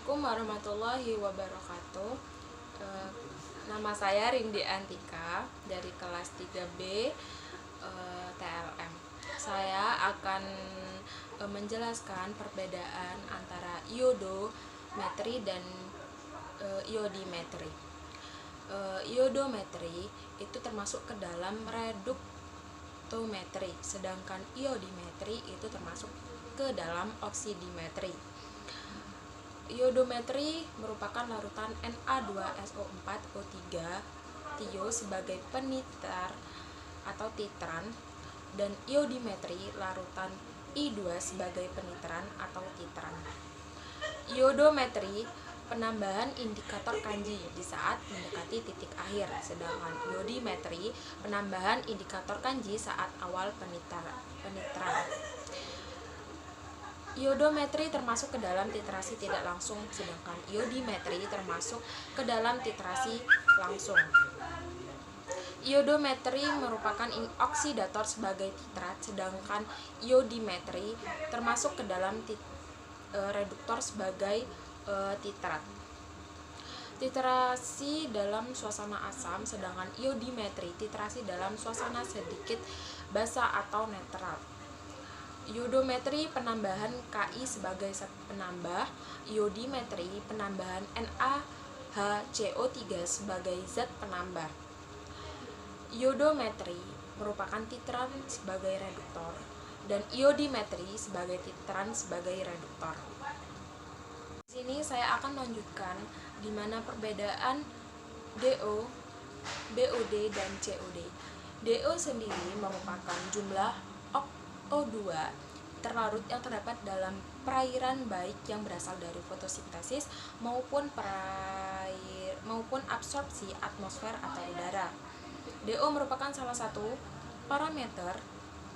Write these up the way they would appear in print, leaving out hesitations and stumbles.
Assalamualaikum warahmatullahi wabarakatuh. Eh, Nama saya Rindi Antika dari kelas 3B TLM. Saya akan menjelaskan perbedaan antara iodometri dan iodimetri. Iodometri itu termasuk ke dalam reduktometri, sedangkan iodimetri itu termasuk ke dalam oksidimetri. Iodometri merupakan larutan Na2SO4O3 tio sebagai penitar atau titran, dan iodimetri larutan I2 sebagai penitran atau titran. Iodometri penambahan indikator kanji di saat mendekati titik akhir, sedangkan iodimetri penambahan indikator kanji saat awal penitran. Iodometri termasuk ke dalam titrasi tidak langsung, sedangkan iodimetri termasuk ke dalam titrasi langsung. Iodometri merupakan oksidator sebagai titrat, sedangkan iodimetri termasuk ke dalam reduktor sebagai titrat. Titrasi dalam suasana asam, sedangkan iodimetri titrasi dalam suasana sedikit basah atau netral. Iodometri penambahan Ki sebagai zat penambah, iodimetri penambahan NaHCO3 sebagai zat penambah. Iodometri merupakan titran sebagai reduktor dan iodimetri sebagai titran sebagai reduktor. Di sini saya akan menunjukkan di mana perbedaan DO, BOD dan COD. DO sendiri merupakan jumlah O2 terlarut yang terdapat dalam perairan baik yang berasal dari fotosintesis maupun absorpsi atmosfer atau udara. DO merupakan salah satu parameter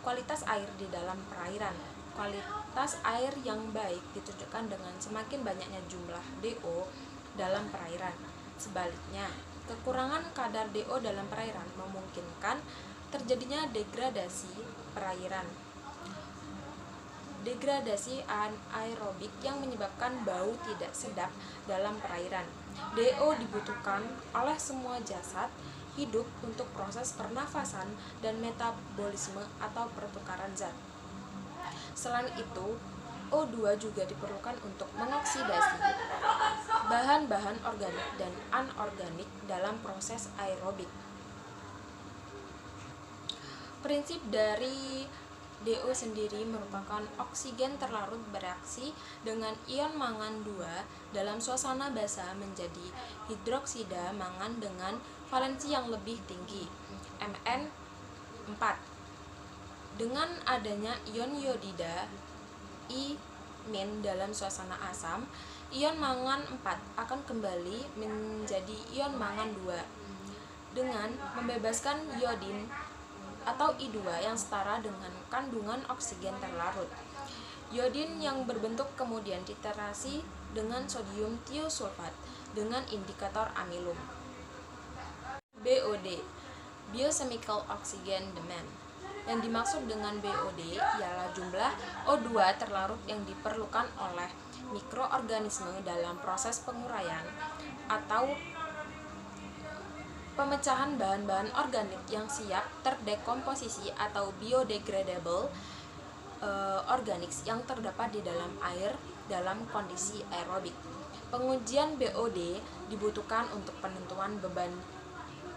kualitas air di dalam perairan. Kualitas air yang baik ditunjukkan dengan semakin banyaknya jumlah DO dalam perairan. Sebaliknya, kekurangan kadar DO dalam perairan memungkinkan terjadinya degradasi perairan. Degradasi anaerobik yang menyebabkan bau tidak sedap dalam perairan. DO dibutuhkan oleh semua jasad hidup untuk proses pernafasan dan metabolisme atau pertukaran zat. Selain itu, O2 juga diperlukan untuk mengoksidasi bahan-bahan organik dan anorganik dalam proses aerobik. Prinsip dari DO sendiri merupakan oksigen terlarut bereaksi dengan ion mangan 2 dalam suasana basah menjadi hidroksida mangan dengan valensi yang lebih tinggi, Mn4. Dengan adanya ion iodida I- dalam suasana asam, ion mangan 4 akan kembali menjadi ion mangan 2 dengan membebaskan iodin atau I2 yang setara dengan kandungan oksigen terlarut. Iodin yang berbentuk kemudian diterasi dengan sodium tiosulfat dengan indikator amilum. BOD, Biochemical Oxygen Demand. Yang dimaksud dengan BOD ialah jumlah O2 terlarut yang diperlukan oleh mikroorganisme dalam proses penguraian atau pemecahan bahan-bahan organik yang siap terdekomposisi atau biodegradable organics yang terdapat di dalam air dalam kondisi aerobik. Pengujian BOD dibutuhkan untuk penentuan beban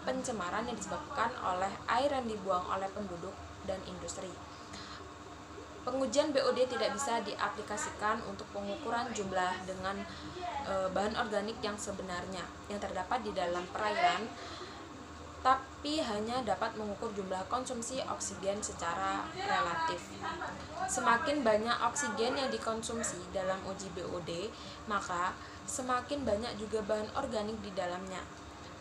pencemaran yang disebabkan oleh air yang dibuang oleh penduduk dan industri. Pengujian BOD tidak bisa diaplikasikan untuk pengukuran jumlah dengan bahan organik yang sebenarnya yang terdapat di dalam perairan, tapi hanya dapat mengukur jumlah konsumsi oksigen secara relatif. Semakin banyak oksigen yang dikonsumsi dalam uji BOD, maka semakin banyak juga bahan organik di dalamnya.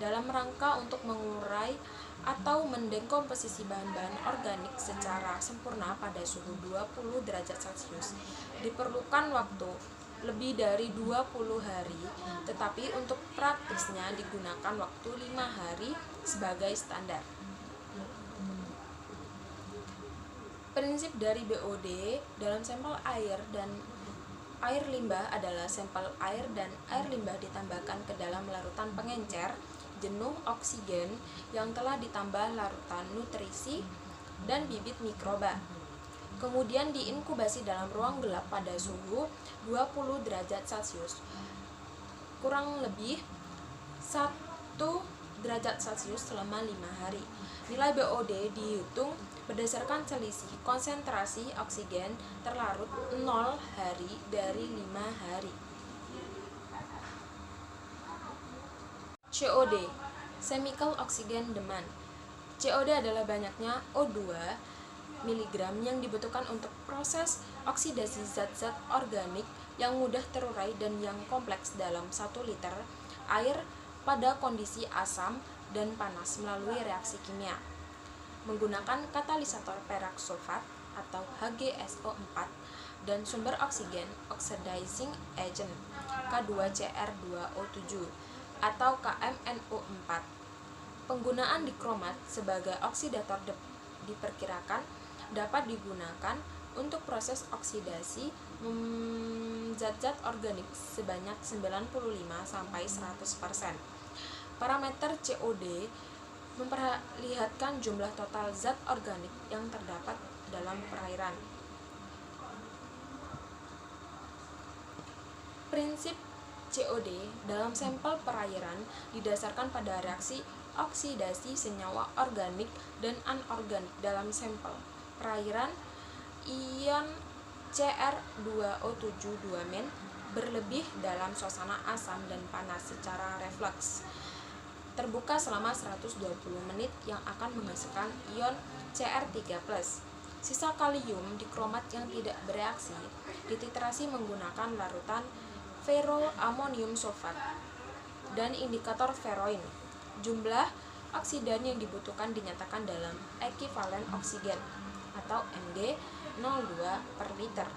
Dalam rangka untuk mengurai atau mendekomposisi bahan-bahan organik secara sempurna pada suhu 20 derajat Celcius, diperlukan waktu lebih dari 20 hari, tetapi untuk praktisnya digunakan waktu 5 hari sebagai standar. Prinsip dari BOD dalam sampel air dan Air limbah adalah sampel air dan air limbah ditambahkan ke dalam larutan pengencer jenuh oksigen yang telah ditambah larutan nutrisi dan bibit mikroba. Kemudian diinkubasi dalam ruang gelap pada suhu 20 derajat Celcius, kurang lebih 1 derajat Celcius selama 5 hari. Nilai BOD dihitung berdasarkan selisih konsentrasi oksigen terlarut 0 hari dari 5 hari. COD, Chemical Oxygen Demand. COD adalah banyaknya O2 mg yang dibutuhkan untuk proses oksidasi zat-zat organik yang mudah terurai dan yang kompleks dalam 1 liter air pada kondisi asam dan panas melalui reaksi kimia. Menggunakan katalisator perak sulfat atau HgSO4 dan sumber oksigen oxidizing agent K2Cr2O7 atau KMNO4. Penggunaan dikromat sebagai oksidator diperkirakan dapat digunakan untuk proses oksidasi zat-zat organik sebanyak 95-100%. Parameter COD memperlihatkan jumlah total zat organik yang terdapat dalam perairan. Prinsip COD dalam sampel perairan didasarkan pada reaksi oksidasi senyawa organik dan anorganik dalam sampel perairan. Ion Cr2O7 berlebih dalam suasana asam dan panas secara refleks terbuka selama 120 menit yang akan menghasilkan ion Cr3+. Sisa kalium dikromat yang tidak bereaksi dititrasi menggunakan larutan ferroamonium sulfat dan indikator ferroin. Jumlah oksidan yang dibutuhkan dinyatakan dalam ekivalen oksigen atau Mg 0,2 per liter.